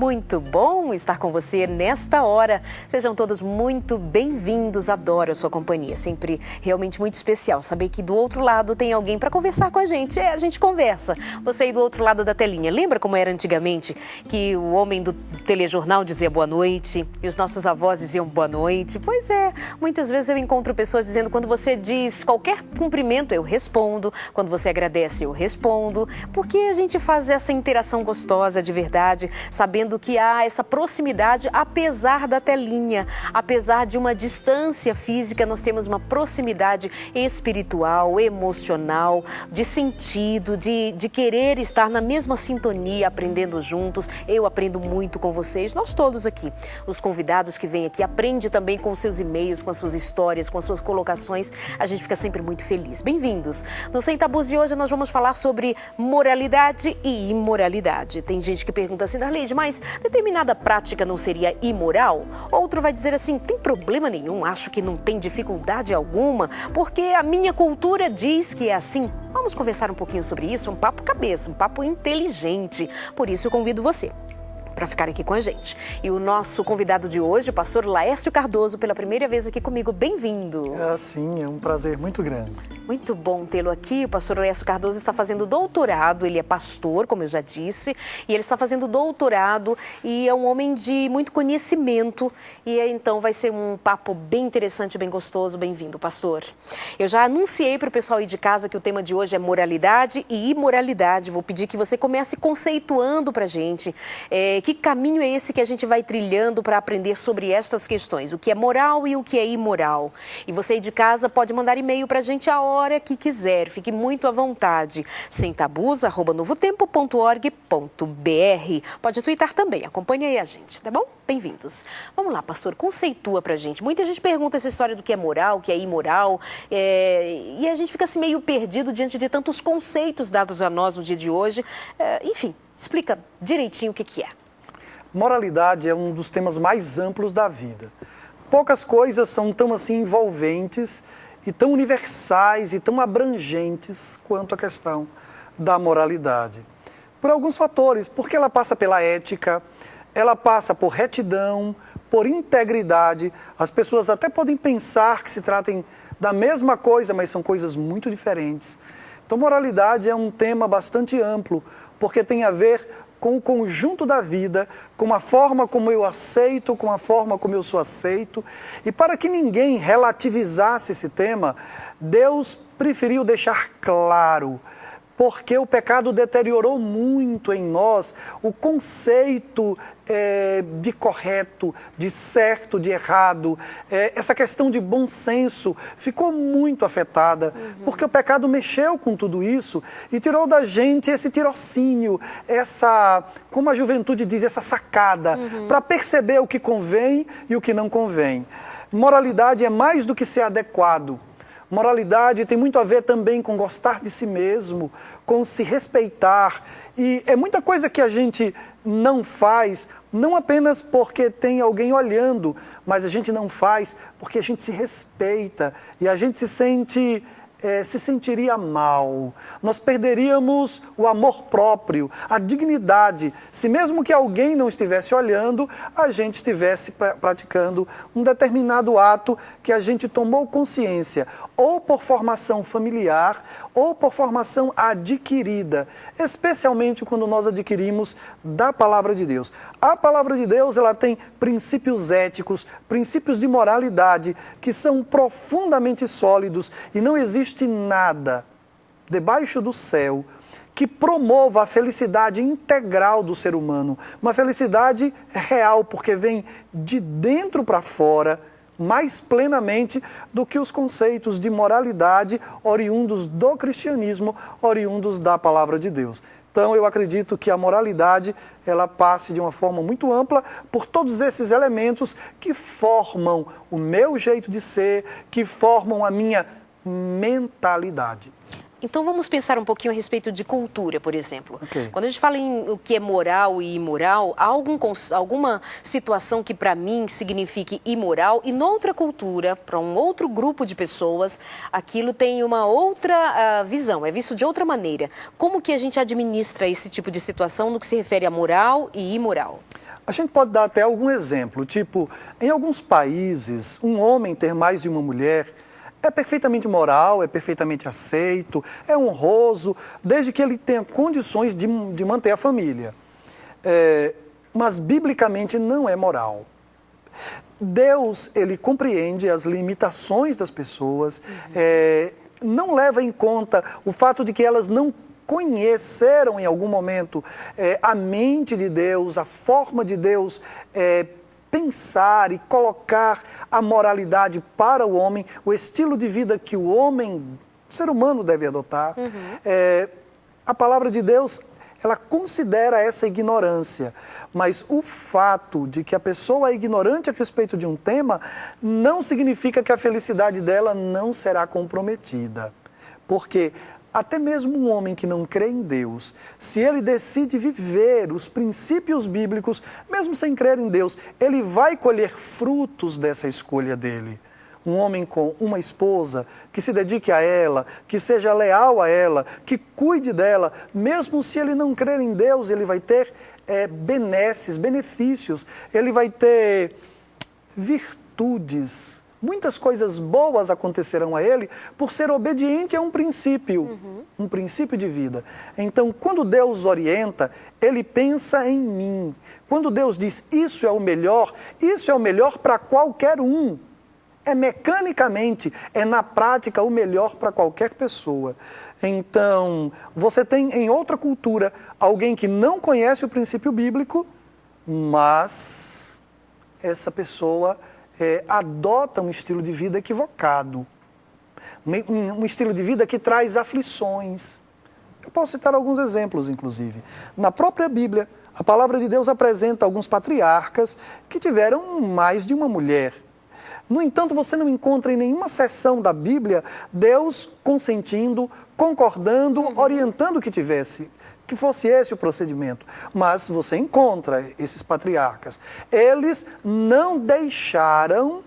muito bom estar com você nesta hora. Sejam todos muito bem-vindos, adoro a sua companhia, sempre realmente muito especial saber que do outro lado tem alguém para conversar com a gente. A gente conversa, você aí do outro lado da telinha. Lembra como era antigamente, que o homem do telejornal dizia boa noite e os nossos avós diziam boa noite? Pois é, muitas vezes eu encontro pessoas dizendo, quando você diz qualquer cumprimento, eu respondo, quando você agradece, eu respondo, porque a gente faz essa interação gostosa de verdade, sabendo que há essa proximidade apesar da telinha, apesar de uma distância física, nós temos uma proximidade espiritual, emocional, de sentido, de querer estar na mesma sintonia, aprendendo juntos. Eu aprendo muito com vocês, nós todos aqui. Os convidados que vêm aqui aprendem também com os seus e-mails, com as suas histórias, com as suas colocações. A gente fica sempre muito feliz. Bem-vindos. No Sem Tabus de hoje nós vamos falar sobre moralidade e imoralidade. Tem gente que pergunta assim, Darleide, mas determinada prática não seria imoral? Outro vai dizer assim, tem problema nenhum, acho que não tem dificuldade alguma, porque a minha cultura diz que é assim. Vamos conversar um pouquinho sobre isso, um papo cabeça, um papo inteligente. Por isso eu convido você para ficar aqui com a gente. E o nosso convidado de hoje, o pastor Laércio Cardoso, pela primeira vez aqui comigo. Bem-vindo. Sim, é um prazer muito grande. Muito bom tê-lo aqui. O pastor Laércio Cardoso está fazendo doutorado, ele é pastor, como eu já disse, e ele está fazendo doutorado e é um homem de muito conhecimento e então vai ser um papo bem interessante, bem gostoso. Bem-vindo, pastor. Eu já anunciei para o pessoal aí de casa que o tema de hoje é moralidade e imoralidade. Vou pedir que você comece conceituando para a gente que caminho é esse que a gente vai trilhando para aprender sobre estas questões, o que é moral e o que é imoral. E você aí de casa pode mandar e-mail para a gente a hora que quiser, fique muito à vontade, semtabus@novotempo.org.br. Pode twittar também, acompanhe aí a gente, tá bom? Bem-vindos. Vamos lá, pastor, conceitua pra gente. Muita gente pergunta essa história do que é moral, o que é imoral, e a gente fica assim meio perdido diante de tantos conceitos dados a nós no dia de hoje. Enfim, explica direitinho o que é. Moralidade é um dos temas mais amplos da vida. Poucas coisas são tão assim envolventes e tão universais e tão abrangentes quanto a questão da moralidade. Por alguns fatores, porque ela passa pela ética, ela passa por retidão, por integridade. As pessoas até podem pensar que se tratem da mesma coisa, mas são coisas muito diferentes. Então, moralidade é um tema bastante amplo, porque tem a ver com o conjunto da vida, com a forma como eu aceito, com a forma como eu sou aceito. E para que ninguém relativizasse esse tema, Deus preferiu deixar claro, porque o pecado deteriorou muito em nós o conceito de correto, de certo, de errado. Essa questão de bom senso ficou muito afetada, porque o pecado mexeu com tudo isso e tirou da gente esse tirocínio, como a juventude diz, essa sacada, para perceber o que convém e o que não convém. Moralidade é mais do que ser adequado. Moralidade tem muito a ver também com gostar de si mesmo, com se respeitar. E é muita coisa que a gente não faz, não apenas porque tem alguém olhando, mas a gente não faz porque a gente se respeita e a gente se sentiria mal. Nós perderíamos o amor próprio, a dignidade, se mesmo que alguém não estivesse olhando, a gente estivesse praticando um determinado ato que a gente tomou consciência, ou por formação familiar, ou por formação adquirida, especialmente quando nós adquirimos da Palavra de Deus. A Palavra de Deus, ela tem princípios éticos, princípios de moralidade, que são profundamente sólidos e não existe nada debaixo do céu que promova a felicidade integral do ser humano. Uma felicidade real, porque vem de dentro para fora, mais plenamente do que os conceitos de moralidade oriundos do cristianismo, oriundos da Palavra de Deus. Então, eu acredito que a moralidade, ela passe de uma forma muito ampla por todos esses elementos que formam o meu jeito de ser, que formam a minha mentalidade. Então vamos pensar um pouquinho a respeito de cultura, por exemplo. Ok. Quando a gente fala em o que é moral e imoral, há alguma situação que para mim signifique imoral e noutra cultura, para um outro grupo de pessoas, aquilo tem uma outra visão, é visto de outra maneira. Como que a gente administra esse tipo de situação no que se refere a moral e imoral? A gente pode dar até algum exemplo, tipo, em alguns países, um homem ter mais de uma mulher é perfeitamente moral, é perfeitamente aceito, é honroso, desde que ele tenha condições de manter a família. Mas, biblicamente, não é moral. Deus, ele compreende as limitações das pessoas, não leva em conta o fato de que elas não conheceram em algum momento a mente de Deus, a forma de Deus pensar e colocar a moralidade para o homem, o estilo de vida que o homem, o ser humano, deve adotar. A palavra de Deus, ela considera essa ignorância, mas o fato de que a pessoa é ignorante a respeito de um tema não significa que a felicidade dela não será comprometida, porque até mesmo um homem que não crê em Deus, se ele decide viver os princípios bíblicos, mesmo sem crer em Deus, ele vai colher frutos dessa escolha dele. Um homem com uma esposa que se dedique a ela, que seja leal a ela, que cuide dela, mesmo se ele não crer em Deus, ele vai ter benesses, benefícios, ele vai ter virtudes. Muitas coisas boas acontecerão a ele por ser obediente a um princípio de vida. Então, quando Deus orienta, ele pensa em mim. Quando Deus diz, isso é o melhor para qualquer um. É mecanicamente, é na prática o melhor para qualquer pessoa. Então, você tem em outra cultura alguém que não conhece o princípio bíblico, mas essa pessoa adota um estilo de vida equivocado, um estilo de vida que traz aflições. Eu posso citar alguns exemplos, inclusive. Na própria Bíblia, a palavra de Deus apresenta alguns patriarcas que tiveram mais de uma mulher. No entanto, você não encontra em nenhuma seção da Bíblia Deus consentindo, concordando, orientando que fosse esse o procedimento. Mas você encontra esses patriarcas. Eles não deixaram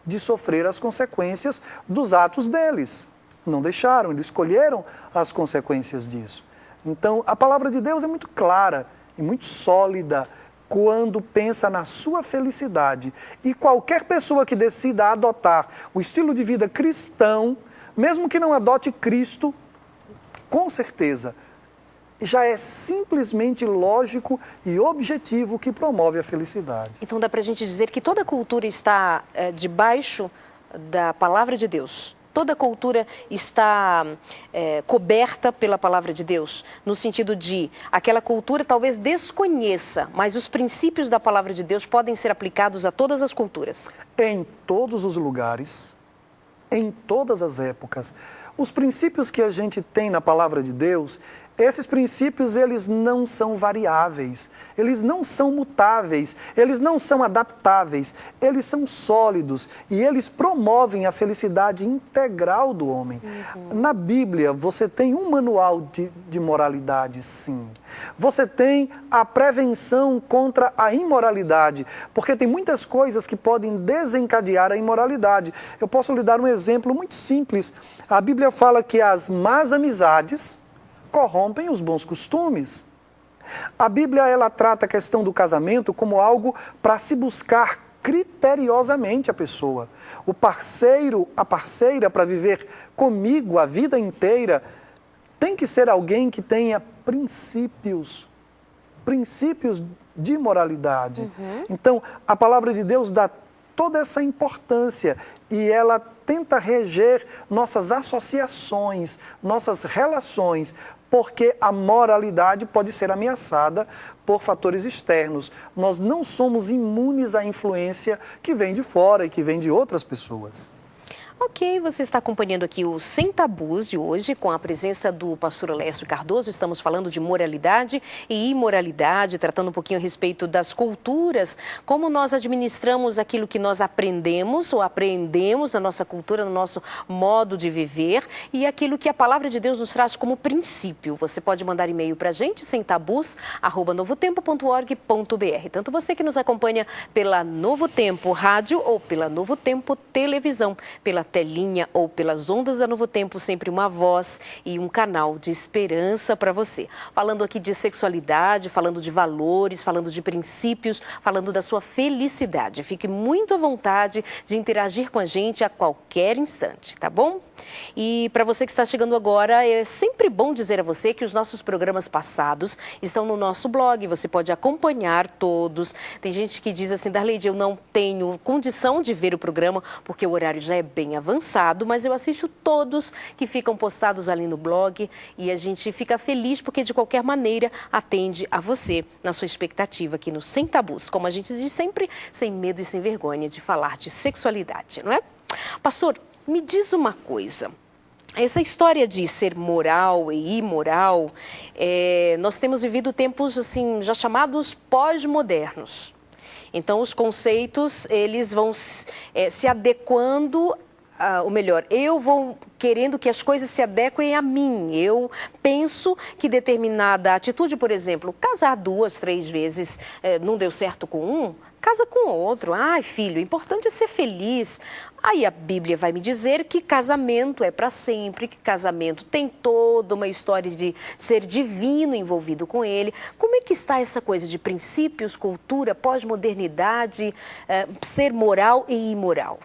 de sofrer as consequências dos atos deles. Não deixaram, eles escolheram as consequências disso. Então, a palavra de Deus é muito clara e muito sólida quando pensa na sua felicidade. E qualquer pessoa que decida adotar o estilo de vida cristão, mesmo que não adote Cristo, com certeza, já é simplesmente lógico e objetivo que promove a felicidade. Então dá para a gente dizer que toda cultura está debaixo da palavra de Deus. Toda cultura está coberta pela palavra de Deus, no sentido de aquela cultura talvez desconheça, mas os princípios da palavra de Deus podem ser aplicados a todas as culturas. Em todos os lugares, em todas as épocas. Os princípios que a gente tem na palavra de Deus, esses princípios, eles não são variáveis, eles não são mutáveis, eles não são adaptáveis, eles são sólidos e eles promovem a felicidade integral do homem. Na Bíblia, você tem um manual de moralidade, sim. Você tem a prevenção contra a imoralidade, porque tem muitas coisas que podem desencadear a imoralidade. Eu posso lhe dar um exemplo muito simples. A Bíblia fala que as más amizades corrompem os bons costumes. A Bíblia, ela trata a questão do casamento como algo para se buscar criteriosamente a pessoa. O parceiro, a parceira para viver comigo a vida inteira tem que ser alguém que tenha princípios de moralidade. Então, a palavra de Deus dá toda essa importância e ela tenta reger nossas associações, nossas relações, porque a moralidade pode ser ameaçada por fatores externos. Nós não somos imunes à influência que vem de fora e que vem de outras pessoas. Ok, você está acompanhando aqui o Sem Tabus de hoje, com a presença do pastor Alessio Cardoso. Estamos falando de moralidade e imoralidade, tratando um pouquinho a respeito das culturas, como nós administramos aquilo que nós aprendemos ou apreendemos na nossa cultura, no nosso modo de viver, e aquilo que a palavra de Deus nos traz como princípio. Você pode mandar e-mail para a gente, semtabus@novotempo.org.br. Tanto você que nos acompanha pela Novo Tempo Rádio ou pela Novo Tempo Televisão, pela telinha ou pelas ondas da Novo Tempo, sempre uma voz e um canal de esperança para você. Falando aqui de sexualidade, falando de valores, falando de princípios, falando da sua felicidade. Fique muito à vontade de interagir com a gente a qualquer instante, tá bom? E para você que está chegando agora, é sempre bom dizer a você que os nossos programas passados estão no nosso blog, você pode acompanhar todos. Tem gente que diz assim, Darleide, eu não tenho condição de ver o programa porque o horário já é bem avançado, mas eu assisto todos que ficam postados ali no blog e a gente fica feliz porque de qualquer maneira atende a você na sua expectativa aqui no Sem Tabus, como a gente diz sempre, sem medo e sem vergonha de falar de sexualidade, não é? Pastor, me diz uma coisa, essa história de ser moral e imoral, nós temos vivido tempos assim, já chamados pós-modernos. Então, os conceitos, eles vão se adequando, ou melhor, eu vou querendo que as coisas se adequem a mim. Eu penso que determinada atitude, por exemplo, casar 2, 3 vezes, não deu certo com um, casa com outro. Ai, filho, o importante é ser feliz. Aí a Bíblia vai me dizer que casamento é para sempre, que casamento tem toda uma história de ser divino envolvido com ele. Como é que está essa coisa de princípios, cultura, pós-modernidade, ser moral e imoral?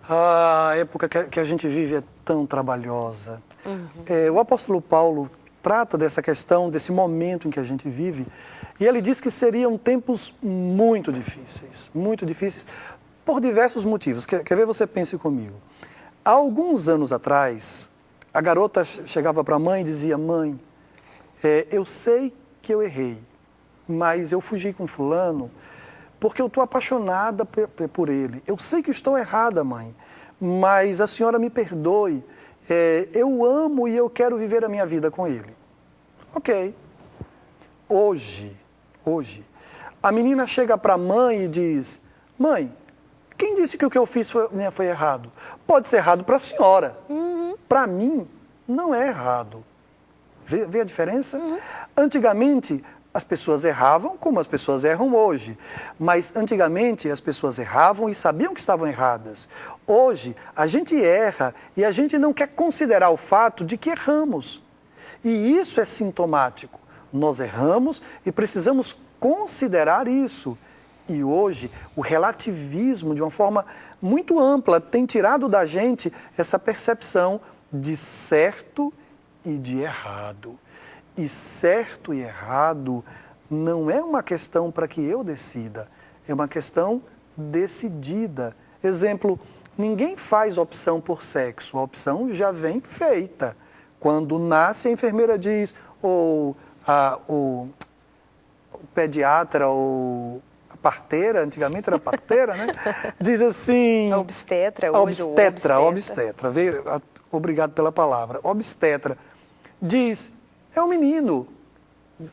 A época que a gente vive é tão trabalhosa. O apóstolo Paulo trata dessa questão, desse momento em que a gente vive, e ele diz que seriam tempos muito difíceis, por diversos motivos. Quer ver? Você pense comigo. Há alguns anos atrás, a garota chegava para a mãe e dizia, mãe, eu sei que eu errei, mas eu fugi com fulano porque eu estou apaixonada por ele. Eu sei que estou errada, mãe, mas a senhora me perdoe. Eu amo e eu quero viver a minha vida com ele. Ok. Hoje, a menina chega para a mãe e diz, mãe, quem disse que o que eu fiz foi errado? Pode ser errado para a senhora. Para mim, não é errado. Vê a diferença? Antigamente, as pessoas erravam como as pessoas erram hoje. Mas antigamente as pessoas erravam e sabiam que estavam erradas. Hoje a gente erra e a gente não quer considerar o fato de que erramos. E isso é sintomático. Nós erramos e precisamos considerar isso. E hoje o relativismo, de uma forma muito ampla, tem tirado da gente essa percepção de certo e de errado. E certo e errado não é uma questão para que eu decida, é uma questão decidida. Exemplo, ninguém faz opção por sexo, a opção já vem feita. Quando nasce, a enfermeira diz, ou o pediatra, ou a parteira, antigamente era parteira, né? Diz assim... A obstetra hoje, obstetra. Obrigado pela palavra. Obstetra diz... É um menino,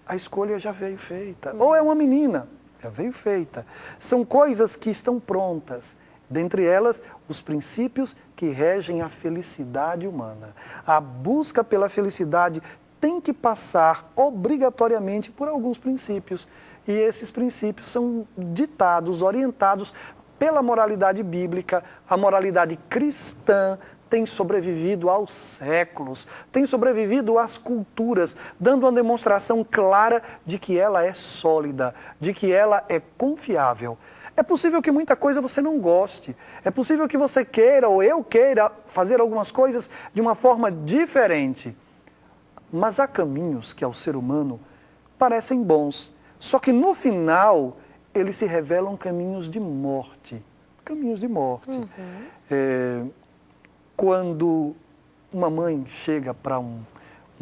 a escolha já veio feita. Ou é uma menina, já veio feita. São coisas que estão prontas. Dentre elas, os princípios que regem a felicidade humana. A busca pela felicidade tem que passar obrigatoriamente por alguns princípios. E esses princípios são ditados, orientados pela moralidade bíblica, a moralidade cristã, tem sobrevivido aos séculos, tem sobrevivido às culturas, dando uma demonstração clara de que ela é sólida, de que ela é confiável. É possível que muita coisa você não goste, é possível que você queira ou eu queira fazer algumas coisas de uma forma diferente, mas há caminhos que ao ser humano parecem bons, só que no final eles se revelam caminhos de morte, Quando uma mãe chega para um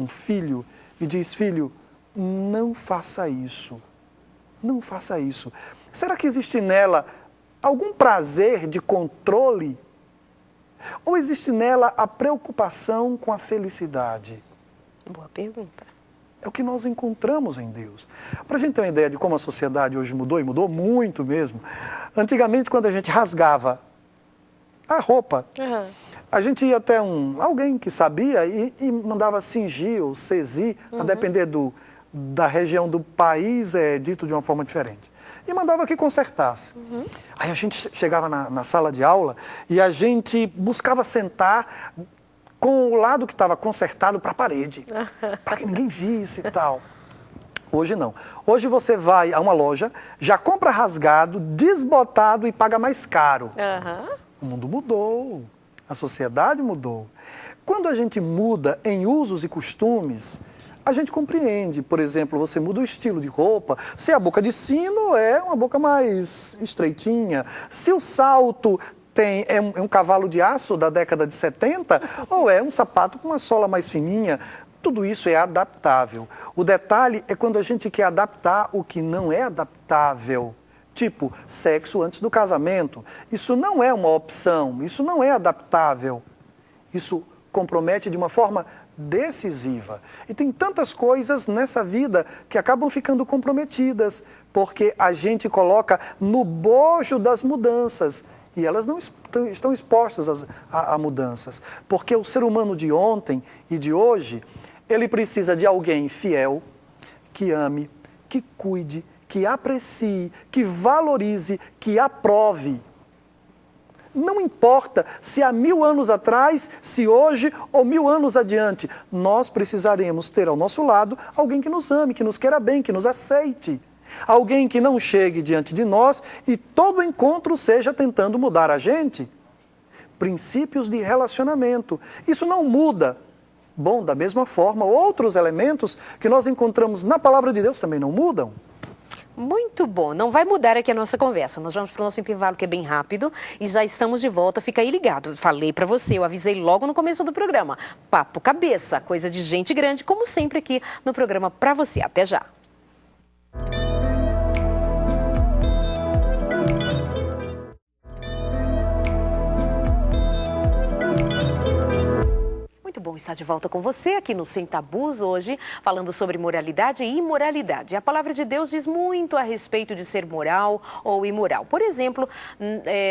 filho e diz, filho, não faça isso, não faça isso. Será que existe nela algum prazer de controle? Ou existe nela a preocupação com a felicidade? Boa pergunta. É o que nós encontramos em Deus. Para a gente ter uma ideia de como a sociedade hoje mudou, e mudou muito mesmo, antigamente quando a gente rasgava a roupa, a gente ia até alguém que sabia e mandava cingir ou cesir, a depender da região do país, é dito de uma forma diferente. E mandava que consertasse. Aí a gente chegava na sala de aula e a gente buscava sentar com o lado que estava consertado para a parede, para que ninguém visse e tal. Hoje não. Hoje você vai a uma loja, já compra rasgado, desbotado e paga mais caro. O mundo mudou, a sociedade mudou. Quando a gente muda em usos e costumes, a gente compreende. Por exemplo, você muda o estilo de roupa. Se a boca de sino é uma boca mais estreitinha. Se o salto é um cavalo de aço da década de 70, ou é um sapato com uma sola mais fininha. Tudo isso é adaptável. O detalhe é quando a gente quer adaptar o que não é adaptável. Tipo, sexo antes do casamento. Isso não é uma opção, isso não é adaptável. Isso compromete de uma forma decisiva. E tem tantas coisas nessa vida que acabam ficando comprometidas, porque a gente coloca no bojo das mudanças. E elas não estão expostas a mudanças. Porque o ser humano de ontem e de hoje, ele precisa de alguém fiel, que ame, que cuide, que aprecie, que valorize, que aprove. Não importa se há 1000 anos atrás, se hoje ou 1000 anos adiante, nós precisaremos ter ao nosso lado alguém que nos ame, que nos queira bem, que nos aceite. Alguém que não chegue diante de nós e todo encontro seja tentando mudar a gente. Princípios de relacionamento. Isso não muda. Bom, da mesma forma, outros elementos que nós encontramos na palavra de Deus também não mudam. Muito bom, não vai mudar aqui a nossa conversa. Nós vamos para o nosso intervalo, que é bem rápido, e já estamos de volta. Fica aí ligado. Falei para você, eu avisei logo no começo do programa. Papo cabeça, coisa de gente grande, como sempre aqui no programa para você. Até já. Muito bom estar de volta com você aqui no Sem Tabus hoje, falando sobre moralidade e imoralidade. A palavra de Deus diz muito a respeito de ser moral ou imoral. Por exemplo,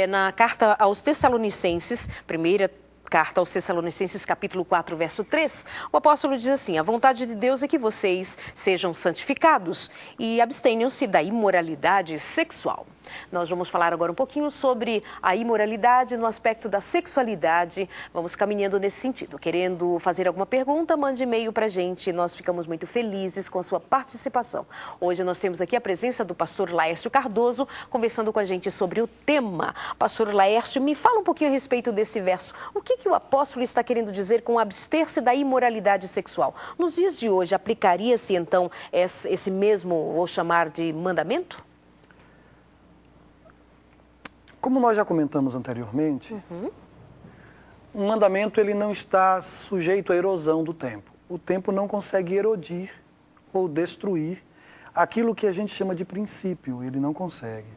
na carta aos Tessalonicenses, primeira carta aos Tessalonicenses, capítulo 4, verso 3, o apóstolo diz assim: a vontade de Deus é que vocês sejam santificados e abstenham-se da imoralidade sexual. Nós vamos falar agora um pouquinho sobre a imoralidade no aspecto da sexualidade. Vamos caminhando nesse sentido. Querendo fazer alguma pergunta, mande e-mail para a gente. Nós ficamos muito felizes com a sua participação. Hoje nós temos aqui a presença do pastor Laércio Cardoso, conversando com a gente sobre o tema. Pastor Laércio, me fala um pouquinho a respeito desse verso. O que o apóstolo está querendo dizer com abster-se da imoralidade sexual? Nos dias de hoje, aplicaria-se então esse mesmo, vou chamar de mandamento? Como nós já comentamos anteriormente, um mandamento ele não está sujeito à erosão do tempo. O tempo não consegue erodir ou destruir aquilo que a gente chama de princípio, ele não consegue.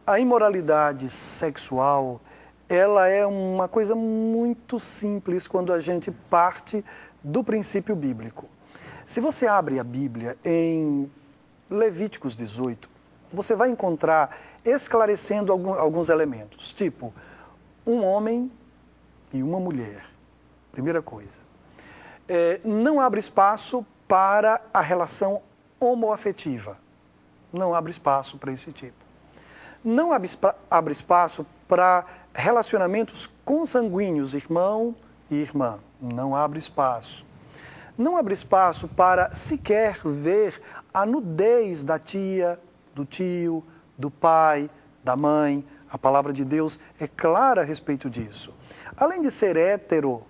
A imoralidade sexual, ela é uma coisa muito simples quando a gente parte do princípio bíblico. Se você abre a Bíblia em Levíticos 18, você vai encontrar esclarecendo alguns elementos, tipo, um homem e uma mulher. Primeira coisa. Não abre espaço para a relação homoafetiva. Não abre espaço para esse tipo. Não abre espaço para relacionamentos consanguíneos, irmão e irmã. Não abre espaço. Não abre espaço para sequer ver a nudez da tia, do tio, do pai, da mãe. A palavra de Deus é clara a respeito disso. Além de ser hétero,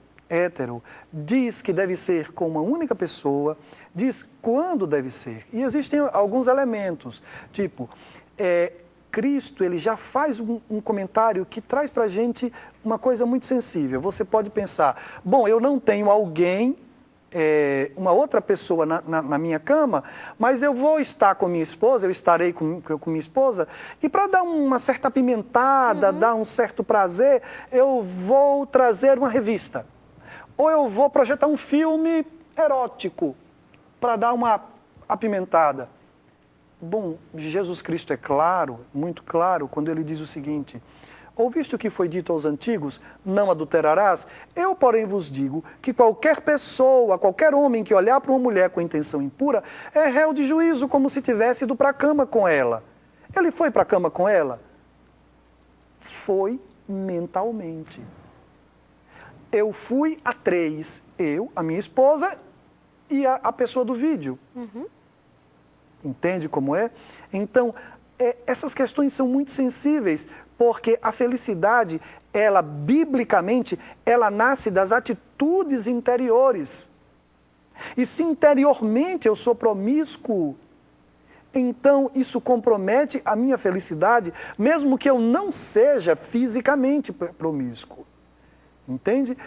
diz que deve ser com uma única pessoa, diz quando deve ser. E existem alguns elementos, tipo, Cristo ele já faz um comentário que traz para a gente uma coisa muito sensível. Você pode pensar, bom, eu não tenho alguém uma outra pessoa na minha cama, mas eu vou estar com minha esposa, eu estarei com minha esposa, e para dar uma certa apimentada, dar um certo prazer, eu vou trazer uma revista. Ou eu vou projetar um filme erótico para dar uma apimentada. Bom, Jesus Cristo é claro, muito claro, quando ele diz o seguinte: ouviste o que foi dito aos antigos, não adulterarás? Eu, porém, vos digo que qualquer pessoa, qualquer homem que olhar para uma mulher com intenção impura, é réu de juízo, como se tivesse ido para a cama com ela. Ele foi para a cama com ela? Foi mentalmente. Eu fui a 3, eu, a minha esposa e a pessoa do vídeo. Entende como é? Então, essas questões são muito sensíveis, porque a felicidade, ela, biblicamente, ela nasce das atitudes interiores. E se interiormente eu sou promíscuo, então isso compromete a minha felicidade, mesmo que eu não seja fisicamente promíscuo. Entende?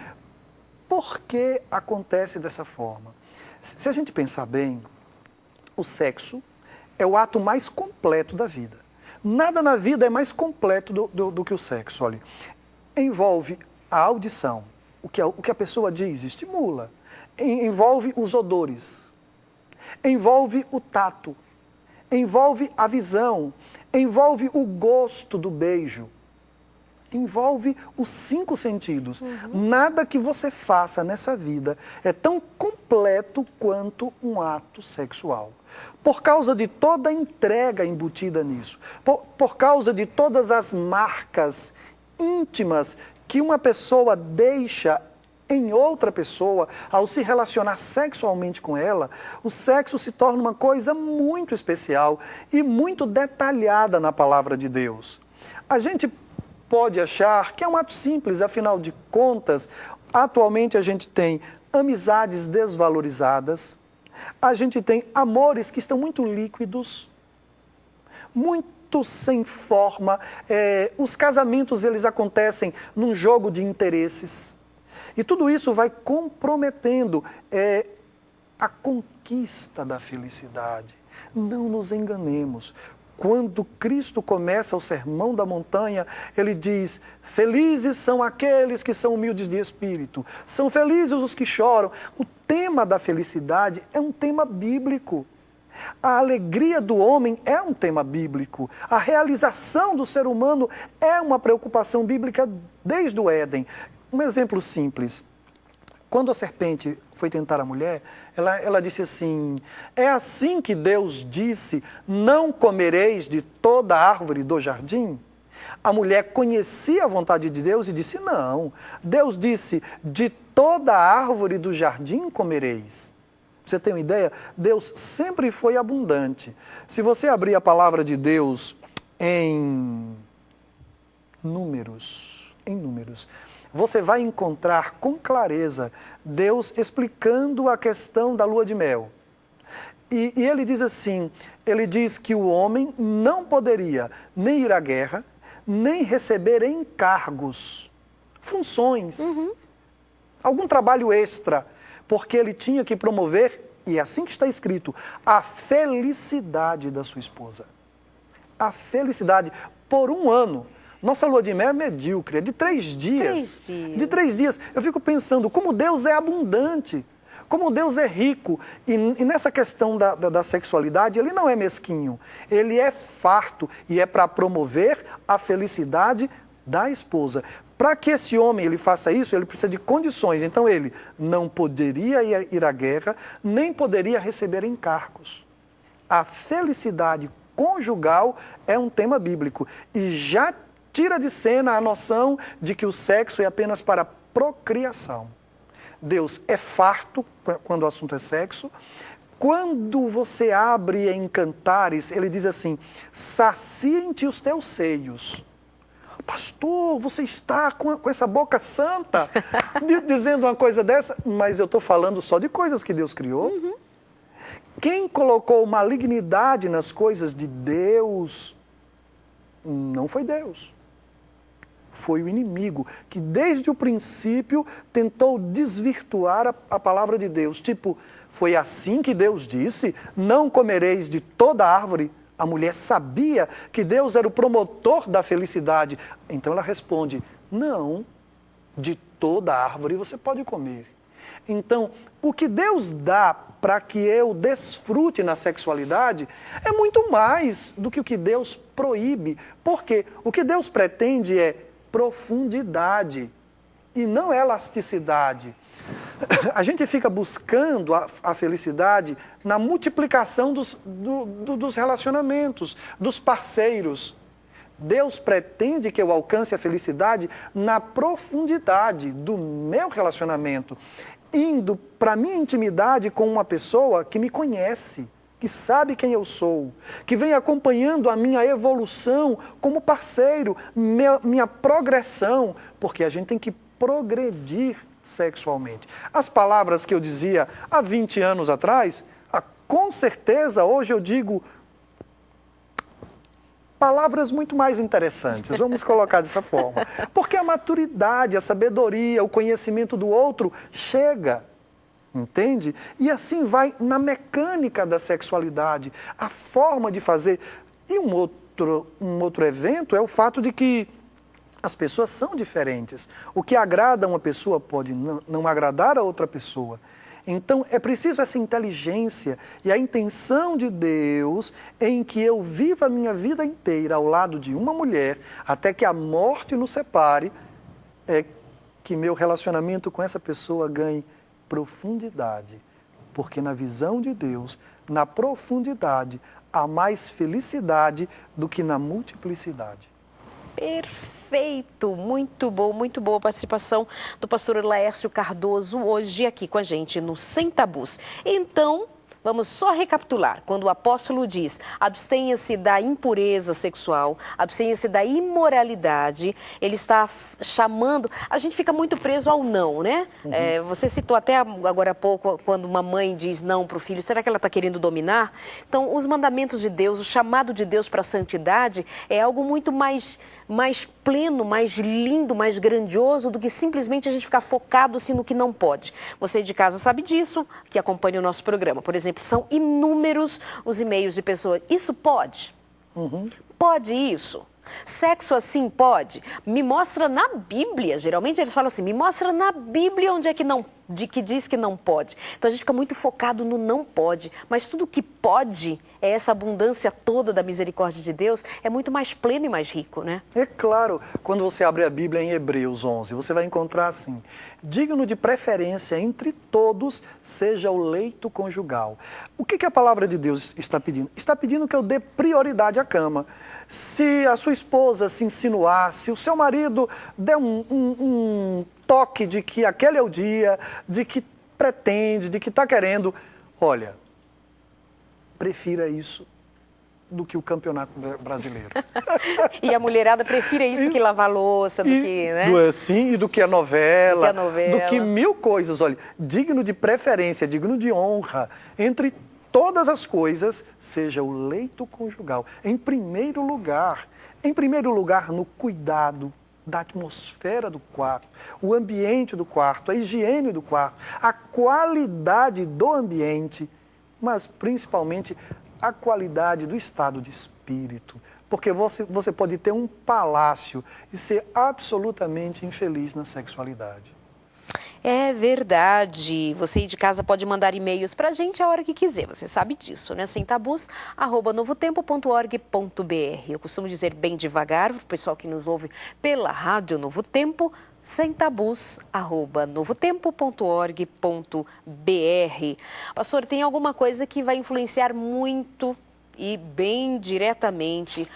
Por que acontece dessa forma? Se a gente pensar bem, o sexo é o ato mais completo da vida. Nada na vida é mais completo do que o sexo. Olha, envolve a audição, o que a pessoa diz, estimula. Envolve os odores, envolve o tato, envolve a visão, envolve o gosto do beijo, envolve os 5 sentidos. Nada que você faça nessa vida é tão completo quanto um ato sexual. Por causa de toda a entrega embutida nisso, por causa de todas as marcas íntimas que uma pessoa deixa em outra pessoa, ao se relacionar sexualmente com ela, o sexo se torna uma coisa muito especial e muito detalhada na palavra de Deus. A gente pode achar que é um ato simples, afinal de contas, atualmente a gente tem amizades desvalorizadas, a gente tem amores que estão muito líquidos, muito sem forma, os casamentos eles acontecem num jogo de interesses, e tudo isso vai comprometendo a conquista da felicidade. Não nos enganemos. Quando Cristo começa o Sermão da Montanha, ele diz: felizes são aqueles que são humildes de espírito, são felizes os que choram. O tema da felicidade é um tema bíblico. A alegria do homem é um tema bíblico. A realização do ser humano é uma preocupação bíblica desde o Éden. Um exemplo simples. Quando a serpente foi tentar a mulher, ela disse assim: é assim que Deus disse, não comereis de toda a árvore do jardim? A mulher conhecia a vontade de Deus e disse: não. Deus disse, de toda a árvore do jardim comereis. Você tem uma ideia? Deus sempre foi abundante. Se você abrir a palavra de Deus em Números, você vai encontrar com clareza Deus explicando a questão da lua de mel. E ele diz assim, ele diz que o homem não poderia nem ir à guerra, nem receber encargos, funções, algum trabalho extra, porque ele tinha que promover, e é assim que está escrito, a felicidade da sua esposa. A felicidade por um ano. Nossa lua de mel é medíocre, é de 3 dias. De 3 dias. Eu fico pensando como Deus é abundante, como Deus é rico. E nessa questão da sexualidade, ele não é mesquinho. Ele é farto e é para promover a felicidade da esposa. Para que esse homem ele faça isso, ele precisa de condições. Então ele não poderia ir à guerra, nem poderia receber encargos. A felicidade conjugal é um tema bíblico. E já tira de cena a noção de que o sexo é apenas para procriação. Deus é farto quando o assunto é sexo. Quando você abre em Cantares, ele diz assim: saciem-te os teus seios. Pastor, você está com essa boca santa dizendo uma coisa dessa? Mas eu estou falando só de coisas que Deus criou. Quem colocou malignidade nas coisas de Deus não foi Deus. Foi o inimigo que desde o princípio tentou desvirtuar a palavra de Deus. Tipo, foi assim que Deus disse, não comereis de toda árvore. A mulher sabia que Deus era o promotor da felicidade. Então ela responde, não, de toda árvore você pode comer. Então, o que Deus dá para que eu desfrute na sexualidade é muito mais do que o que Deus proíbe. Porque o que Deus pretende é profundidade e não elasticidade. A gente fica buscando a felicidade na multiplicação dos relacionamentos, dos parceiros. Deus pretende que eu alcance a felicidade na profundidade do meu relacionamento, indo para a minha intimidade com uma pessoa que me conhece, que sabe quem eu sou, que vem acompanhando a minha evolução como parceiro, minha progressão, porque a gente tem que progredir sexualmente. As palavras que eu dizia há 20 anos atrás, com certeza hoje eu digo palavras muito mais interessantes, vamos colocar dessa forma. Porque a maturidade, a sabedoria, o conhecimento do outro chega, entende? E assim vai na mecânica da sexualidade, a forma de fazer. E um outro evento é o fato de que as pessoas são diferentes. O que agrada a uma pessoa pode não agradar a outra pessoa. Então, é preciso essa inteligência e a intenção de Deus em que eu viva a minha vida inteira ao lado de uma mulher, até que a morte nos separe, é que meu relacionamento com essa pessoa ganhe profundidade. Porque na visão de Deus, na profundidade, há mais felicidade do que na multiplicidade. Perfeito, muito boa a participação do pastor Laércio Cardoso hoje aqui com a gente no Sem Tabus. Então, vamos só recapitular. Quando o apóstolo diz, abstenha-se da impureza sexual, abstenha-se da imoralidade, ele está chamando... A gente fica muito preso ao não, né? Uhum. Você citou até agora há pouco, quando uma mãe diz não para o filho, será que ela está querendo dominar? Então, os mandamentos de Deus, o chamado de Deus para a santidade é algo muito mais pleno, mais lindo, mais grandioso do que simplesmente a gente ficar focado assim no que não pode. Você de casa sabe disso, que acompanha o nosso programa. Por exemplo, são inúmeros os e-mails de pessoas. Isso pode? Uhum. Pode isso? Sexo assim pode? Me mostra na Bíblia. Geralmente eles falam assim, me mostra na Bíblia onde é que não, que diz que não pode. Então a gente fica muito focado no não pode. Mas tudo que pode, é essa abundância toda da misericórdia de Deus, é muito mais pleno e mais rico, né? É claro, quando você abre a Bíblia em Hebreus 11, você vai encontrar assim, digno de preferência entre todos seja o leito conjugal. O que a palavra de Deus está pedindo? Está pedindo que eu dê prioridade à cama. Se a sua esposa se insinuar, se o seu marido der um toque de que aquele é o dia, de que pretende, de que está querendo, olha, prefira isso do que o campeonato brasileiro. E a mulherada prefira isso do que lavar louça, do que, né? Sim, e do que a novela, do que mil coisas. Olha, digno de preferência, digno de honra, entre todas as coisas, seja o leito conjugal. Em primeiro lugar no cuidado da atmosfera do quarto, o ambiente do quarto, a higiene do quarto, a qualidade do ambiente, mas principalmente a qualidade do estado de espírito. Porque você pode ter um palácio e ser absolutamente infeliz na sexualidade. É verdade. Você de casa pode mandar e-mails para a gente a hora que quiser. Você sabe disso, né? semtabus@novotempo.org.br. Eu costumo dizer bem devagar para o pessoal que nos ouve pela Rádio Novo Tempo, semtabus@novotempo.org.br. Pastor, tem alguma coisa que vai influenciar muito e bem diretamente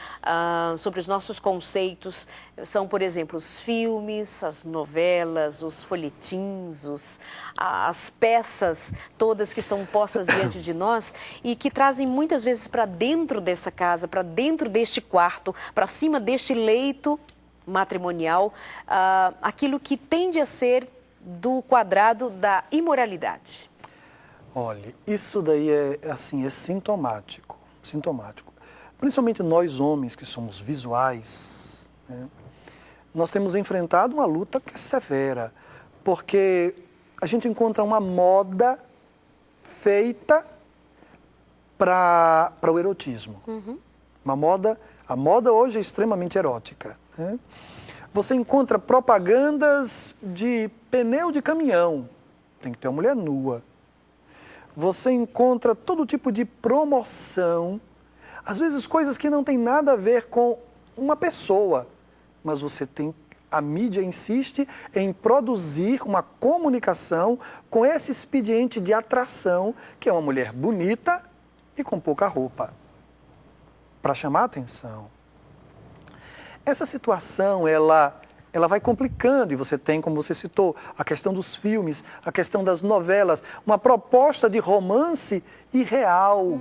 sobre os nossos conceitos? São, por exemplo, os filmes, as novelas, os folhetins, as peças todas que são postas diante de nós e que trazem muitas vezes para dentro dessa casa, para dentro deste quarto, para cima deste leito matrimonial, aquilo que tende a ser do quadrado da imoralidade. Olha, isso daí é sintomático. Principalmente nós homens que somos visuais, né? nós temos enfrentado uma luta que é severa, porque a gente encontra uma moda feita para o erotismo. A moda hoje é extremamente erótica, né? Você encontra propagandas de pneu de caminhão, tem que ter uma mulher nua. Você encontra todo tipo de promoção, às vezes coisas que não tem nada a ver com uma pessoa, mas a mídia insiste em produzir uma comunicação com esse expediente de atração, que é uma mulher bonita e com pouca roupa, para chamar a atenção. Essa situação, ela vai complicando, e você tem, como você citou, a questão dos filmes, a questão das novelas, uma proposta de romance irreal.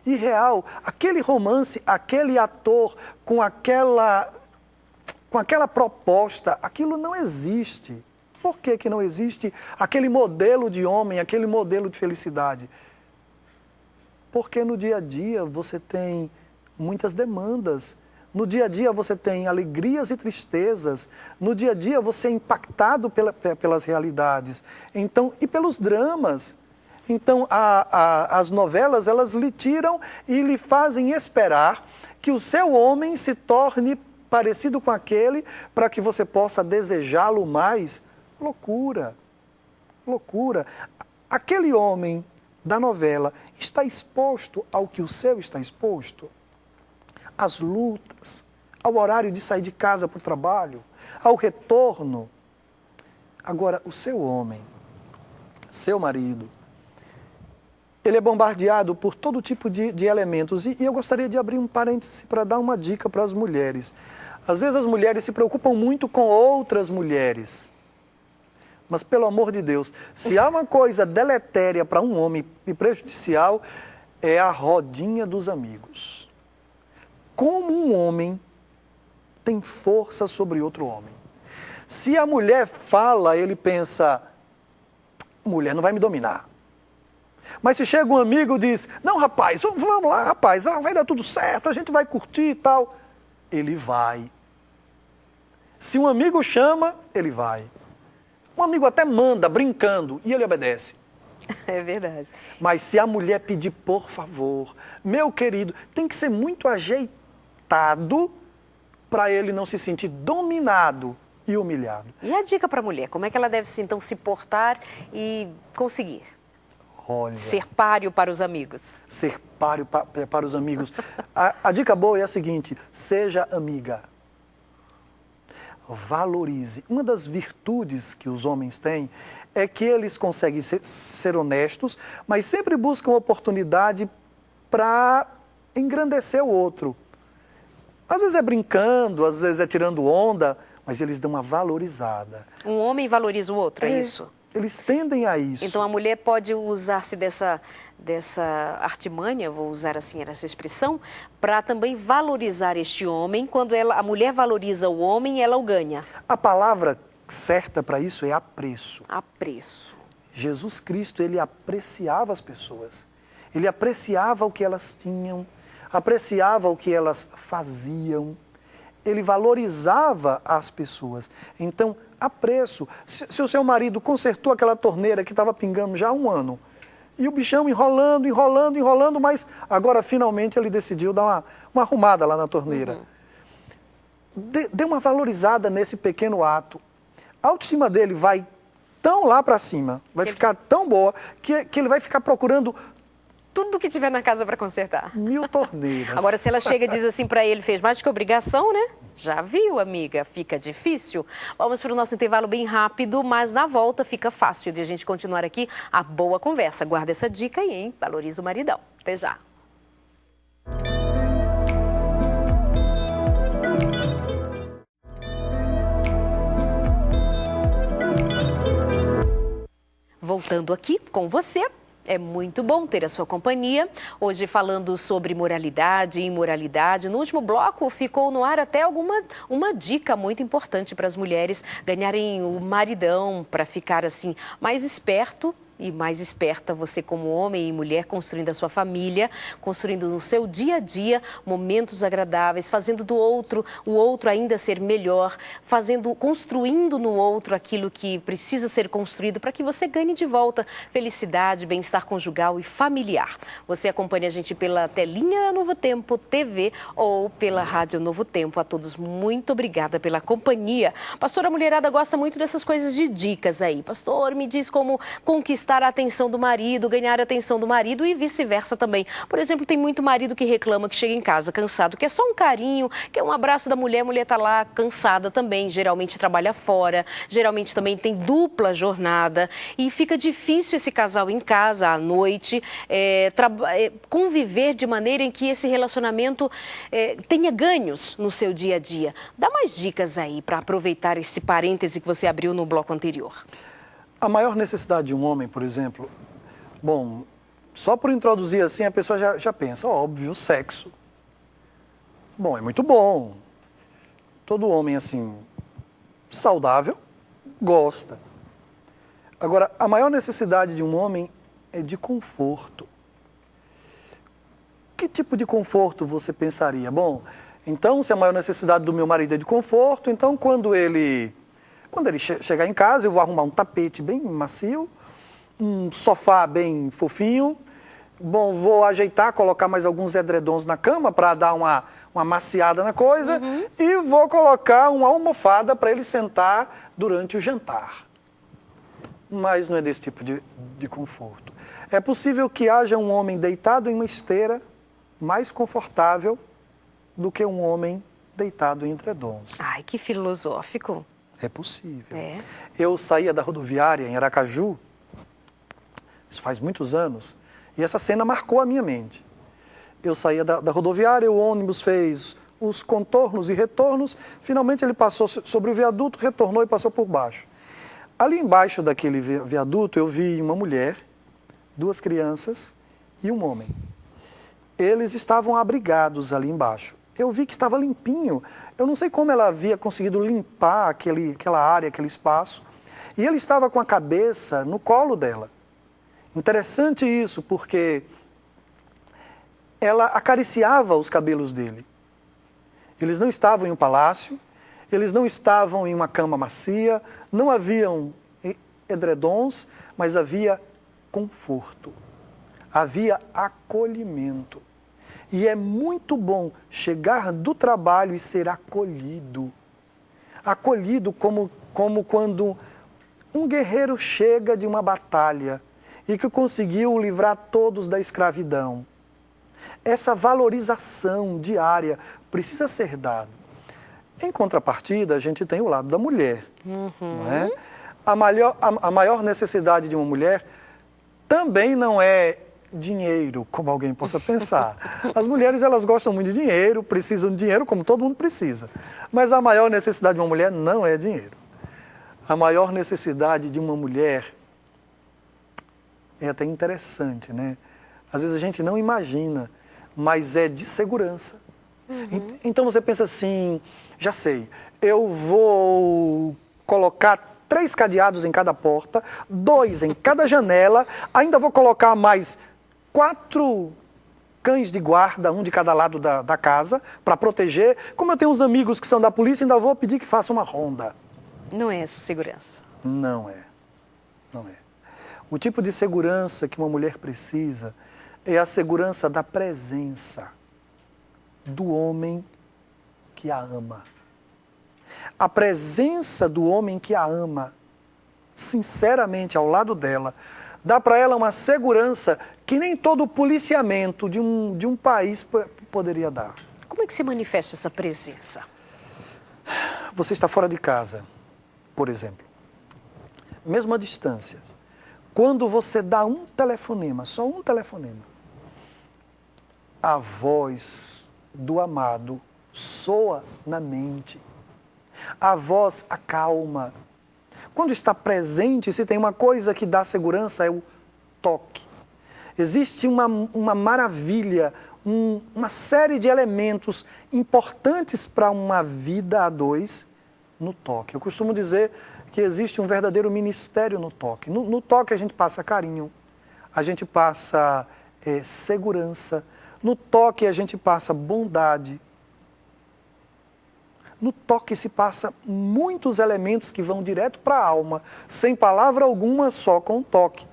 Irreal. Aquele romance, aquele ator com aquela proposta, aquilo não existe. Por que que não existe aquele modelo de homem, aquele modelo de felicidade? Porque no dia a dia você tem muitas demandas. No dia a dia você tem alegrias e tristezas. No dia a dia você é impactado pelas realidades. Então, e pelos dramas. Então, as novelas, elas lhe tiram e lhe fazem esperar que o seu homem se torne parecido com aquele para que você possa desejá-lo mais. Loucura. Loucura. Aquele homem da novela está exposto ao que o seu está exposto? Às lutas, ao horário de sair de casa para o trabalho, ao retorno. Agora, o seu homem, seu marido, ele é bombardeado por todo tipo de elementos. E eu gostaria de abrir um parêntese para dar uma dica para as mulheres. Às vezes as mulheres se preocupam muito com outras mulheres. Mas, pelo amor de Deus, se há uma coisa deletéria para um homem e prejudicial, é a rodinha dos amigos. Como um homem tem força sobre outro homem. Se a mulher fala, ele pensa, mulher não vai me dominar. Mas se chega um amigo e diz, não rapaz, vamos lá rapaz, vai dar tudo certo, a gente vai curtir e tal. Ele vai. Se um amigo chama, ele vai. Um amigo até manda, brincando, e ele obedece. É verdade. Mas se a mulher pedir, por favor, meu querido, tem que ser muito ajeitado para ele não se sentir dominado e humilhado. E a dica para a mulher, como é que ela deve então se portar e conseguir? Olha, ser páreo para os amigos. Ser páreo para os amigos. A dica boa é a seguinte, seja amiga. Valorize. Uma das virtudes que os homens têm é que eles conseguem ser honestos, mas sempre buscam oportunidade para engrandecer o outro. Às vezes é brincando, às vezes é tirando onda, mas eles dão uma valorizada. Um homem valoriza o outro, é isso? Eles tendem a isso. Então a mulher pode usar-se dessa artimanha, vou usar assim essa expressão, para também valorizar este homem. Quando a mulher valoriza o homem, ela o ganha. A palavra certa para isso é apreço. Apreço. Jesus Cristo, ele apreciava as pessoas. Ele apreciava o que elas tinham, apreciava o que elas faziam. Ele valorizava as pessoas. Então, apreço. Se o seu marido consertou aquela torneira que estava pingando já há um ano, e o bichão enrolando, mas agora finalmente ele decidiu dar uma arrumada lá na torneira. Dê uma valorizada nesse pequeno ato. A autoestima dele vai tão lá para cima, vai ficar tão boa, que ele vai ficar procurando tudo que tiver na casa para consertar. 1000 torneiras. Agora, se ela chega e diz assim para ele, fez mais do que obrigação, né? Já viu, amiga? Fica difícil. Vamos para o nosso intervalo bem rápido, mas na volta fica fácil de a gente continuar aqui a boa conversa. Guarda essa dica aí, hein? Valoriza o maridão. Até já. Voltando aqui com você. É muito bom ter a sua companhia. Hoje falando sobre moralidade e imoralidade. No último bloco ficou no ar até uma dica muito importante para as mulheres ganharem o maridão, para ficar assim mais esperto e mais esperta você como homem e mulher, construindo a sua família, construindo no seu dia a dia momentos agradáveis, fazendo do outro, o outro ainda ser melhor, construindo no outro aquilo que precisa ser construído para que você ganhe de volta felicidade, bem-estar conjugal e familiar. Você acompanha a gente pela telinha Novo Tempo TV ou pela Rádio Novo Tempo. A todos, muito obrigada pela companhia. Pastor, a mulherada gosta muito dessas coisas de dicas aí. Pastor, me diz como conquistar a atenção do marido, ganhar a atenção do marido e vice-versa também. Por exemplo, tem muito marido que reclama que chega em casa cansado, que é só um carinho, que é um abraço da mulher, a mulher está lá cansada também, geralmente trabalha fora, geralmente também tem dupla jornada e fica difícil esse casal em casa à noite conviver de maneira em que esse relacionamento tenha ganhos no seu dia a dia. Dá mais dicas aí para aproveitar esse parêntese que você abriu no bloco anterior. A maior necessidade de um homem, por exemplo, bom, só por introduzir assim a pessoa já pensa, óbvio, sexo. Bom, é muito bom. Todo homem assim, saudável, gosta. Agora, a maior necessidade de um homem é de conforto. Que tipo de conforto você pensaria? Bom, então, se a maior necessidade do meu marido é de conforto, então quando ele chegar em casa, eu vou arrumar um tapete bem macio, um sofá bem fofinho, bom, vou ajeitar, colocar mais alguns edredons na cama para dar uma maciada na coisa e vou colocar uma almofada para ele sentar durante o jantar. Mas não é desse tipo de conforto. É possível que haja um homem deitado em uma esteira mais confortável do que um homem deitado em edredons. Ai, que filosófico. É possível. É. Eu saía da rodoviária em Aracaju, isso faz muitos anos, e essa cena marcou a minha mente. Eu saía da rodoviária, o ônibus fez os contornos e retornos, finalmente ele passou sobre o viaduto, retornou e passou por baixo. Ali embaixo daquele viaduto eu vi uma mulher, 2 crianças e um homem. Eles estavam abrigados ali embaixo. Eu vi que estava limpinho. Eu não sei como ela havia conseguido limpar aquela área, aquele espaço. E ele estava com a cabeça no colo dela. Interessante isso, porque ela acariciava os cabelos dele. Eles não estavam em um palácio, eles não estavam em uma cama macia, não haviam edredons, mas havia conforto, havia acolhimento. E é muito bom chegar do trabalho e ser acolhido. Acolhido como quando um guerreiro chega de uma batalha e que conseguiu livrar todos da escravidão. Essa valorização diária precisa ser dada. Em contrapartida, a gente tem o lado da mulher. Não é? A maior necessidade de uma mulher também não é dinheiro, como alguém possa pensar. As mulheres, elas gostam muito de dinheiro, precisam de dinheiro, como todo mundo precisa. Mas a maior necessidade de uma mulher não é dinheiro. A maior necessidade de uma mulher é até interessante, né? Às vezes a gente não imagina, mas é de segurança. Então você pensa assim, já sei, eu vou colocar 3 cadeados em cada porta, 2 em cada janela, ainda vou colocar mais 4 cães de guarda, um de cada lado da casa, para proteger. Como eu tenho uns amigos que são da polícia, ainda vou pedir que faça uma ronda. Não é essa segurança. Não é. Não é. O tipo de segurança que uma mulher precisa é a segurança da presença do homem que a ama. A presença do homem que a ama, sinceramente, ao lado dela, dá para ela uma segurança que nem todo o policiamento de um país poderia dar. Como é que se manifesta essa presença? Você está fora de casa, por exemplo, mesmo à distância. Quando você dá um telefonema, só um telefonema, a voz do amado soa na mente. A voz acalma. Quando está presente, se tem uma coisa que dá segurança, é o toque. Existe uma maravilha, uma série de elementos importantes para uma vida a 2 no toque. Eu costumo dizer que existe um verdadeiro ministério no toque. No toque a gente passa carinho, a gente passa segurança, no toque a gente passa bondade. No toque se passa muitos elementos que vão direto para a alma, sem palavra alguma, só com o toque.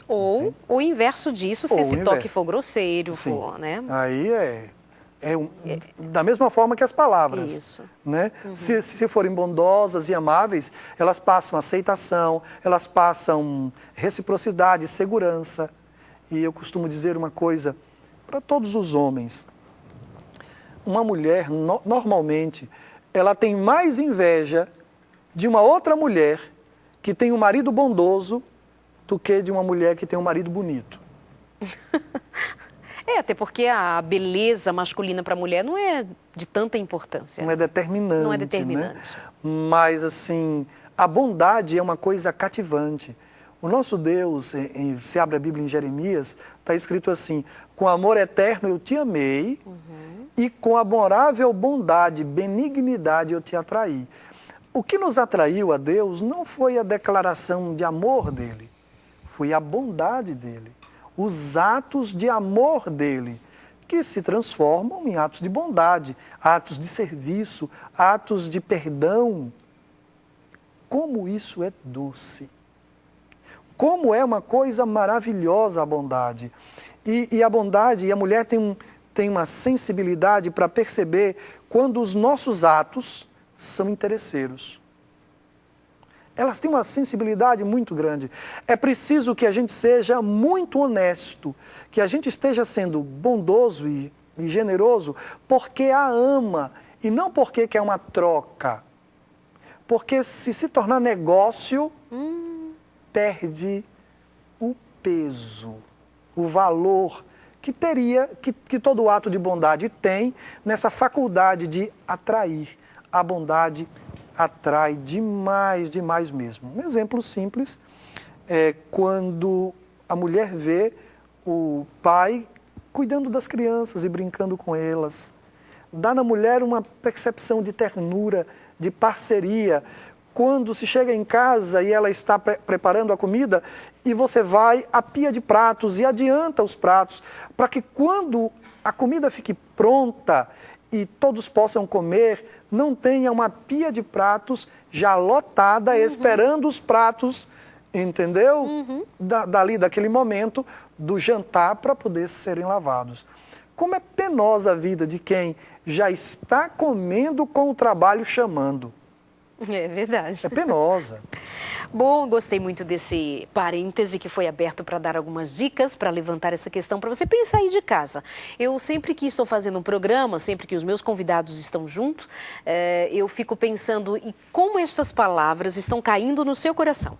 Ou o inverso disso, se esse toque for grosseiro, for, né? Aí da mesma forma que as palavras. Isso. Né? Se forem bondosas e amáveis, elas passam aceitação, elas passam reciprocidade, segurança. E eu costumo dizer uma coisa para todos os homens. Uma mulher, normalmente, ela tem mais inveja de uma outra mulher que tem um marido bondoso do que de uma mulher que tem um marido bonito. Até porque a beleza masculina para a mulher não é de tanta importância. Não é determinante. Não é determinante. Né? Mas, assim, a bondade é uma coisa cativante. O nosso Deus, se abre a Bíblia em Jeremias, está escrito assim: com amor eterno eu te amei, e com amorável bondade, benignidade eu te atraí. O que nos atraiu a Deus não foi a declaração de amor dele, foi a bondade dele, os atos de amor dele, que se transformam em atos de bondade, atos de serviço, atos de perdão. Como isso é doce! Como é uma coisa maravilhosa a bondade. E a bondade, e a mulher tem uma sensibilidade para perceber quando os nossos atos são interesseiros. Elas têm uma sensibilidade muito grande. É preciso que a gente seja muito honesto, que a gente esteja sendo bondoso e generoso porque a ama e não porque quer uma troca. Porque se tornar negócio, perde o peso, o valor que todo ato de bondade tem nessa faculdade de atrair. A bondade atrai demais, demais mesmo. Um exemplo simples é quando a mulher vê o pai cuidando das crianças e brincando com elas. Dá na mulher uma percepção de ternura, de parceria. Quando se chega em casa e ela está preparando a comida e você vai à pia de pratos e adianta os pratos para que quando a comida fique pronta e todos possam comer, não tenha uma pia de pratos já lotada esperando os pratos, entendeu? Daquele momento do jantar para poder serem lavados. Como é penosa a vida de quem já está comendo com o trabalho chamando. É verdade. É penosa. Bom, gostei muito desse parêntese que foi aberto para dar algumas dicas, para levantar essa questão, para você pensar aí de casa. Eu sempre que estou fazendo um programa, sempre que os meus convidados estão juntos, eu fico pensando em como estas palavras estão caindo no seu coração.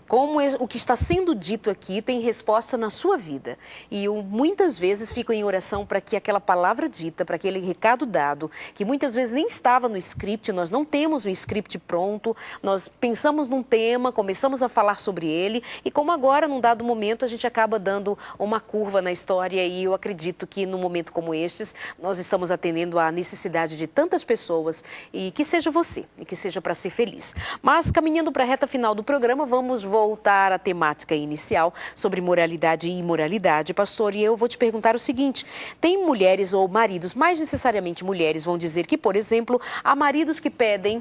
Como o que está sendo dito aqui tem resposta na sua vida. E eu muitas vezes fico em oração para que aquela palavra dita, para aquele recado dado, que muitas vezes nem estava no script, nós não temos um script pronto, nós pensamos num tema, começamos a falar sobre ele, e como agora, num dado momento, a gente acaba dando uma curva na história, e eu acredito que num momento como estes, nós estamos atendendo à necessidade de tantas pessoas, e que seja você, e que seja para ser feliz. Mas, caminhando para a reta final do programa, vamos voltar à temática inicial sobre moralidade e imoralidade, pastor, e eu vou te perguntar o seguinte: tem mulheres ou maridos, mais necessariamente mulheres, vão dizer que, por exemplo, há maridos que pedem,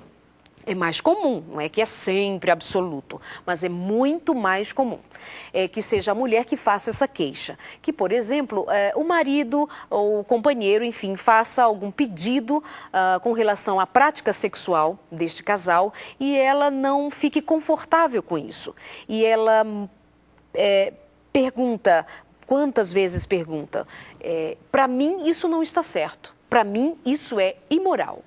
é mais comum, não é que é sempre absoluto, mas é muito mais comum, que seja a mulher que faça essa queixa. Que, por exemplo, o marido ou o companheiro, enfim, faça algum pedido com relação à prática sexual deste casal e ela não fique confortável com isso. E ela pergunta, quantas vezes pergunta, para mim isso não está certo, para mim isso é imoral.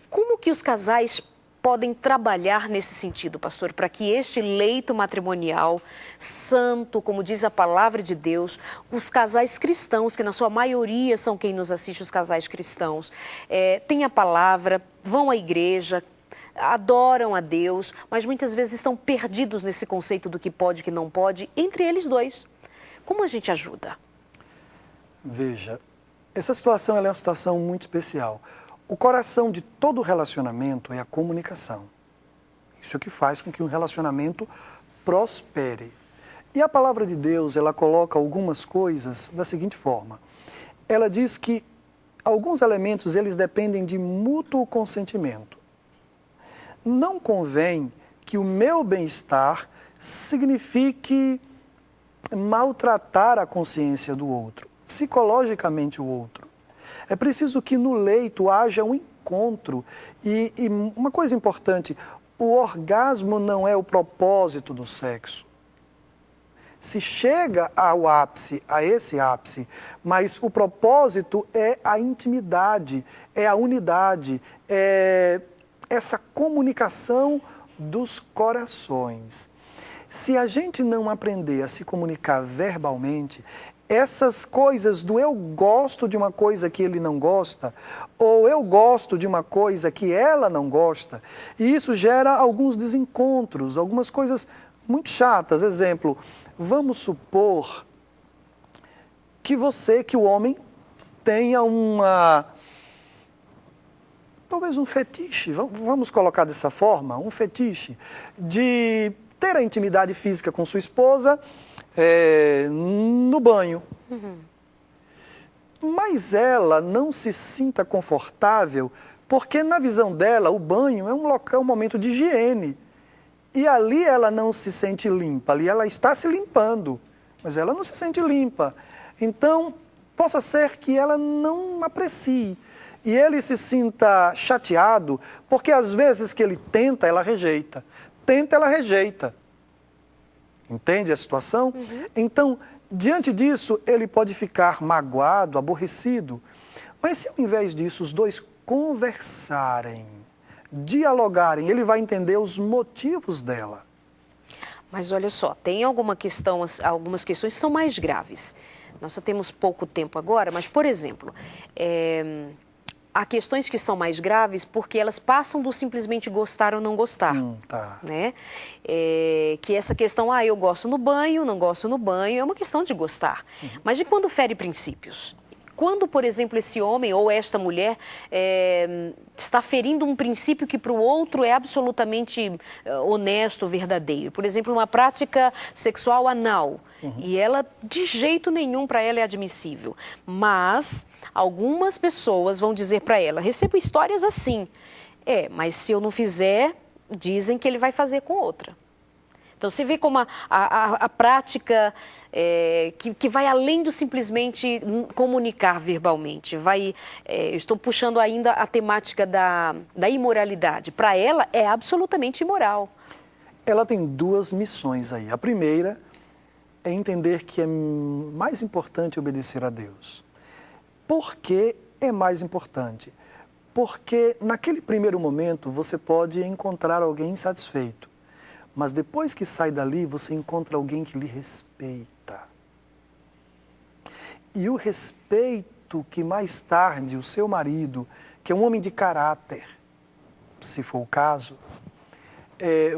Como que os casais podem trabalhar nesse sentido, pastor, para que este leito matrimonial santo, como diz a palavra de Deus, os casais cristãos, que na sua maioria são quem nos assiste, os casais cristãos, têm a palavra, vão à igreja, adoram a Deus, mas muitas vezes estão perdidos nesse conceito do que pode e que não pode, entre eles dois. Como a gente ajuda? Veja, essa situação ela é uma situação muito especial. O coração de todo relacionamento é a comunicação. Isso é o que faz com que um relacionamento prospere. E a palavra de Deus, ela coloca algumas coisas da seguinte forma. Ela diz que alguns elementos, eles dependem de mútuo consentimento. Não convém que o meu bem-estar signifique maltratar a consciência do outro, psicologicamente o outro. É preciso que no leito haja um encontro. E uma coisa importante, o orgasmo não é o propósito do sexo. Se chega ao ápice, a esse ápice, mas o propósito é a intimidade, é a unidade, é essa comunicação dos corações. Se a gente não aprender a se comunicar verbalmente, essas coisas do eu gosto de uma coisa que ele não gosta, ou eu gosto de uma coisa que ela não gosta, e isso gera alguns desencontros, algumas coisas muito chatas. Exemplo, vamos supor que o homem, tenha talvez um fetiche, vamos colocar dessa forma, um fetiche de ter a intimidade física com sua esposa no banho. Mas ela não se sinta confortável, porque na visão dela o banho é um momento de higiene. E ali ela não se sente limpa, ali ela está se limpando, mas ela não se sente limpa. Então, possa ser que ela não aprecie. E ele se sinta chateado, porque às vezes que ele tenta, ela rejeita. Tenta, ela rejeita. Entende a situação? Então, diante disso, ele pode ficar magoado, aborrecido. Mas se ao invés disso os dois conversarem, dialogarem, ele vai entender os motivos dela. Mas olha só, tem algumas questões que são mais graves. Nós só temos pouco tempo agora, mas, por exemplo, há questões que são mais graves porque elas passam do simplesmente gostar ou não gostar. Tá. Né? Que essa questão, eu gosto no banho, não gosto no banho, é uma questão de gostar. Mas de quando fere princípios? Quando, por exemplo, esse homem ou esta mulher está ferindo um princípio que para o outro é absolutamente honesto, verdadeiro. Por exemplo, uma prática sexual anal. E ela, de jeito nenhum, para ela é admissível. Mas algumas pessoas vão dizer para ela, recebo histórias assim. Mas se eu não fizer, dizem que ele vai fazer com outra. Então, você vê como a prática que vai além do simplesmente comunicar verbalmente. Eu estou puxando ainda a temática da imoralidade. Para ela, é absolutamente imoral. Ela tem duas missões aí. A primeira é entender que é mais importante obedecer a Deus. Por que é mais importante? Porque naquele primeiro momento você pode encontrar alguém insatisfeito. Mas depois que sai dali, você encontra alguém que lhe respeita. E o respeito que mais tarde o seu marido, que é um homem de caráter, se for o caso,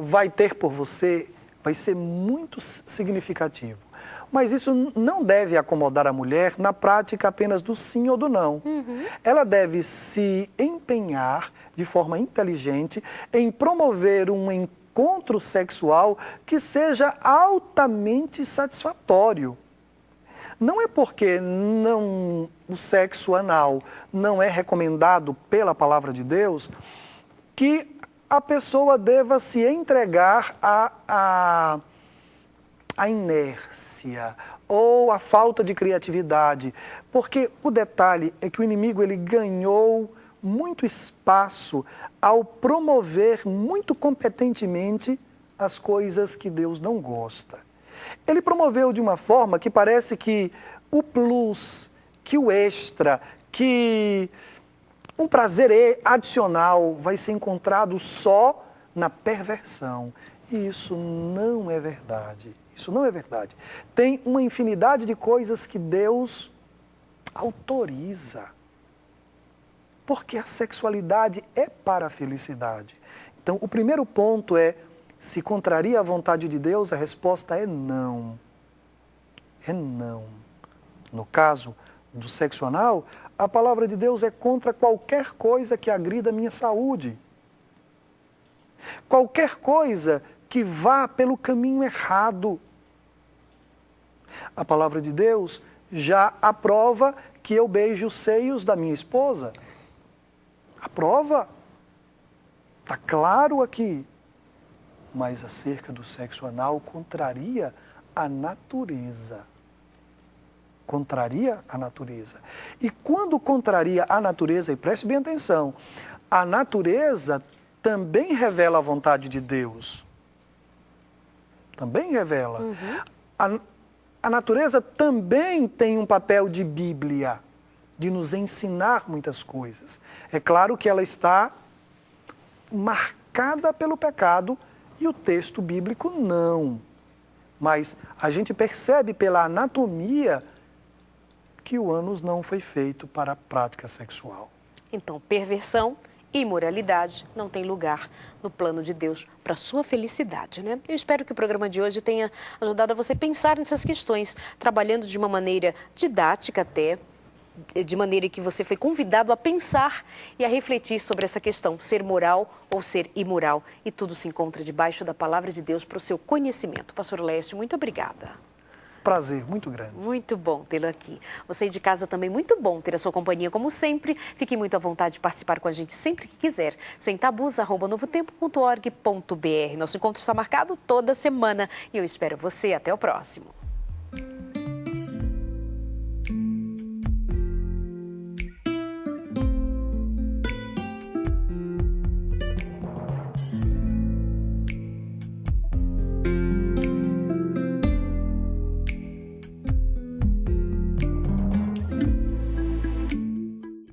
vai ter por você, vai ser muito significativo. Mas isso não deve acomodar a mulher na prática apenas do sim ou do não. Ela deve se empenhar de forma inteligente em promover um encontro sexual que seja altamente satisfatório. Não é porque o sexo anal não é recomendado pela palavra de Deus que a pessoa deva se entregar à inércia ou à falta de criatividade. Porque o detalhe é que o inimigo ele ganhou muito espaço ao promover muito competentemente as coisas que Deus não gosta. Ele promoveu de uma forma que parece que o plus, que o extra, que um prazer adicional vai ser encontrado só na perversão. E isso não é verdade. Isso não é verdade. Tem uma infinidade de coisas que Deus autoriza. Porque a sexualidade é para a felicidade. Então, o primeiro ponto é, se contraria a vontade de Deus, a resposta é não. É não. No caso do sexo anal, a palavra de Deus é contra qualquer coisa que agrida a minha saúde. qualquer coisa que vá pelo caminho errado. A palavra de Deus já aprova que eu beije os seios da minha esposa. Aprova. Está claro aqui. Mas acerca do sexo anal contraria a natureza. Contraria a natureza. E quando contraria a natureza, e preste bem atenção, a natureza também revela a vontade de Deus. Também revela. A natureza também tem um papel de Bíblia, de nos ensinar muitas coisas. É claro que ela está marcada pelo pecado e o texto bíblico não. Mas a gente percebe pela anatomia que o ânus não foi feito para a prática sexual. Então, perversão e imoralidade não tem lugar no plano de Deus para a sua felicidade, né? Eu espero que o programa de hoje tenha ajudado a você pensar nessas questões, trabalhando de uma maneira didática até, de maneira que você foi convidado a pensar e a refletir sobre essa questão, ser moral ou ser imoral. E tudo se encontra debaixo da palavra de Deus para o seu conhecimento. Pastor Lécio, muito obrigada. Prazer, muito grande. Muito bom tê-lo aqui. Você de casa também, muito bom ter a sua companhia como sempre. Fique muito à vontade de participar com a gente sempre que quiser. semtabus@novotempo.org.br. Nosso encontro está marcado toda semana e eu espero você. Até o próximo.